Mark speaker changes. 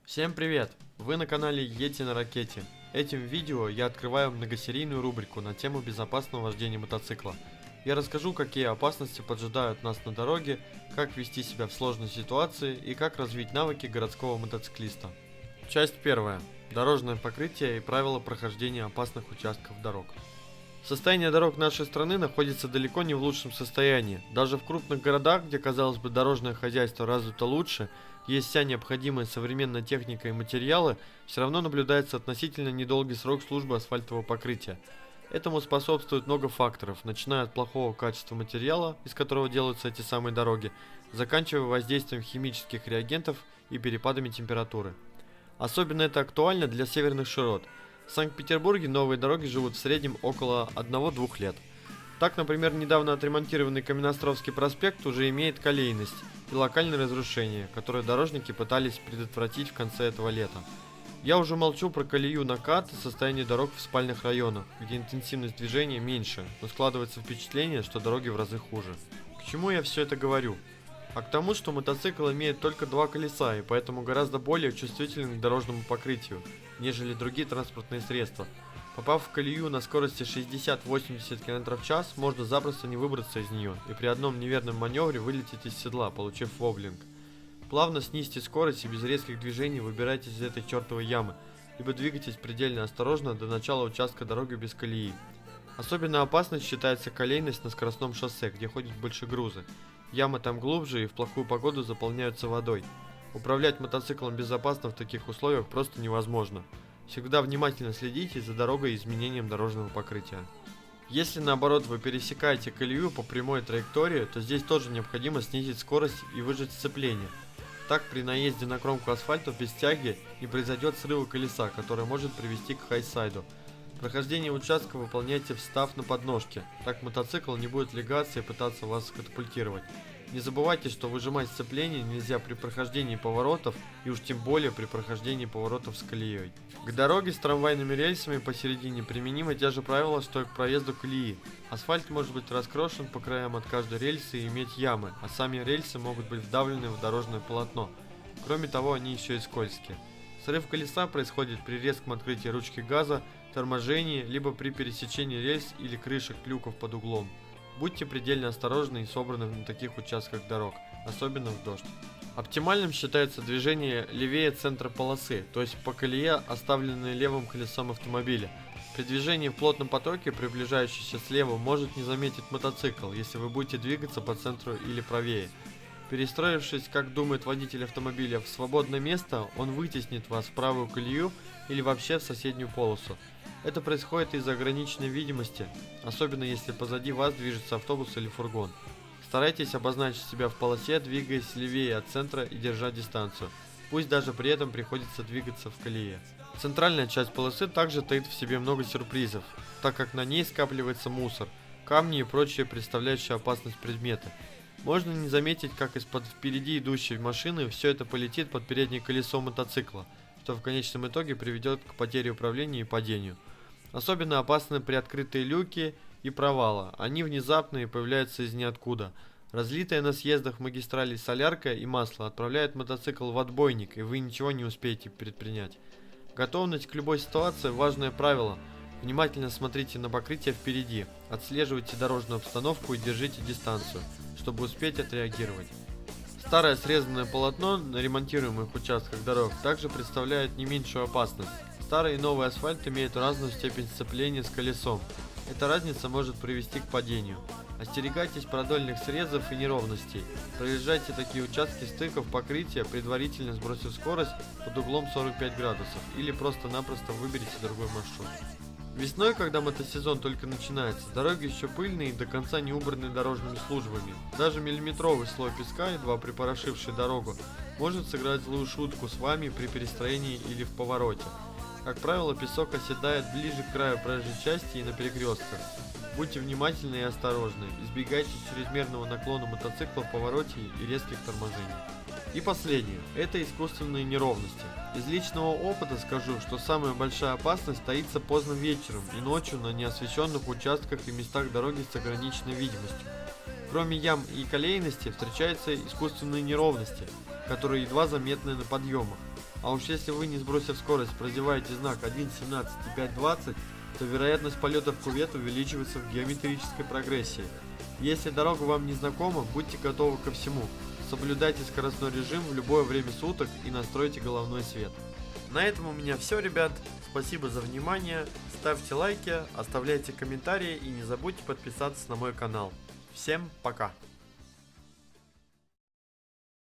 Speaker 1: Всем привет! Вы на канале Yeti на ракете. Этим видео я открываю многосерийную рубрику на тему безопасного вождения мотоцикла. Я расскажу, какие опасности поджидают нас на дороге, как вести себя в сложной ситуации и как развить навыки городского мотоциклиста. Часть первая. Дорожное покрытие и правила прохождения опасных участков дорог. Состояние дорог нашей страны находится далеко не в лучшем состоянии. Даже в крупных городах, где, казалось бы, дорожное хозяйство развито лучше, есть вся необходимая современная техника и материалы, все равно наблюдается относительно недолгий срок службы асфальтового покрытия. Этому способствует много факторов, начиная от плохого качества материала, из которого делаются эти самые дороги, заканчивая воздействием химических реагентов и перепадами температуры. Особенно это актуально для северных широт. В Санкт-Петербурге новые дороги живут в среднем около 1-2 лет. Так, например, недавно отремонтированный Каменноостровский проспект уже имеет колейность и локальные разрушения, которые дорожники пытались предотвратить в конце этого лета. Я уже молчу про колею накат и состояние дорог в спальных районах, где интенсивность движения меньше, но складывается впечатление, что дороги в разы хуже. К чему я все это говорю? А к тому, что мотоцикл имеет только 2 колеса и поэтому гораздо более чувствителен к дорожному покрытию, нежели другие транспортные средства. Попав в колею на скорости 60-80 км в час, можно запросто не выбраться из нее и при одном неверном маневре вылететь из седла, получив воблинг. Плавно снизьте скорость и без резких движений выбирайтесь из этой чертовой ямы, либо двигайтесь предельно осторожно до начала участка дороги без колеи. Особенно опасной считается колейность на скоростном шоссе, где ходят больше грузы. Ямы там глубже и в плохую погоду заполняются водой. Управлять мотоциклом безопасно в таких условиях просто невозможно. Всегда внимательно следите за дорогой и изменением дорожного покрытия. Если наоборот вы пересекаете колею по прямой траектории, то здесь тоже необходимо снизить скорость и выжать сцепление. Так при наезде на кромку асфальта без тяги не произойдет срыва колеса, который может привести к хайсайду. Прохождение участка выполняйте встав на подножке, так мотоцикл не будет легаться и пытаться вас катапультировать. Не забывайте, что выжимать сцепление нельзя при прохождении поворотов и уж тем более при прохождении поворотов с колеей. К дороге с трамвайными рельсами посередине применимы те же правила, что и к проезду колеи. Асфальт может быть раскрошен по краям от каждой рельсы и иметь ямы, а сами рельсы могут быть вдавлены в дорожное полотно. Кроме того, они еще и скользкие. Срыв колеса происходит при резком открытии ручки газа, торможении, либо при пересечении рельс или крышек люков под углом. Будьте предельно осторожны и собраны на таких участках дорог, особенно в дождь. Оптимальным считается движение левее центра полосы, то есть по колее, оставленной левым колесом автомобиля. При движении в плотном потоке, приближающийся слева, может не заметить мотоцикл, если вы будете двигаться по центру или правее. Перестроившись, как думает водитель автомобиля, в свободное место, он вытеснит вас в правую колею или вообще в соседнюю полосу. Это происходит из-за ограниченной видимости, особенно если позади вас движется автобус или фургон. Старайтесь обозначить себя в полосе, двигаясь левее от центра и держа дистанцию, пусть даже при этом приходится двигаться в колее. Центральная часть полосы также таит в себе много сюрпризов, так как на ней скапливается мусор, камни и прочие представляющие опасность предметы. Можно не заметить, как из-под впереди идущей машины все это полетит под переднее колесо мотоцикла, что в конечном итоге приведет к потере управления и падению. Особенно опасны приоткрытые люки и провалы, они внезапные и появляются из ниоткуда. Разлитая на съездах магистралей солярка и масло отправляет мотоцикл в отбойник, и вы ничего не успеете предпринять. Готовность к любой ситуации – важное правило. Внимательно смотрите на покрытие впереди, отслеживайте дорожную обстановку и держите дистанцию, чтобы успеть отреагировать. Старое срезанное полотно на ремонтируемых участках дорог также представляет не меньшую опасность. Старый и новый асфальт имеют разную степень сцепления с колесом. Эта разница может привести к падению. Остерегайтесь продольных срезов и неровностей. Проезжайте такие участки стыков покрытия, предварительно сбросив скорость под углом 45 градусов, или просто-напросто выберите другой маршрут. Весной, когда мотосезон только начинается, дороги еще пыльные и до конца не убраны дорожными службами. Даже миллиметровый слой песка, едва припорошивший дорогу, может сыграть злую шутку с вами при перестроении или в повороте. Как правило, песок оседает ближе к краю проезжей части и на перекрестках. Будьте внимательны и осторожны, избегайте чрезмерного наклона мотоцикла в повороте и резких торможений. И последнее – это искусственные неровности. Из личного опыта скажу, что самая большая опасность таится поздно вечером и ночью на неосвещенных участках и местах дороги с ограниченной видимостью. Кроме ям и колейности встречаются искусственные неровности, которые едва заметны на подъемах. А уж если вы, не сбросив скорость, прозеваете знак 1.17 и 5.20, то вероятность полета в кювет увеличивается в геометрической прогрессии. Если дорога вам не знакома, будьте готовы ко всему. Соблюдайте скоростной режим в любое время суток и настройте головной свет. На этом у меня все, ребят. Спасибо за внимание. Ставьте лайки, оставляйте комментарии и не забудьте подписаться на мой канал. Всем пока!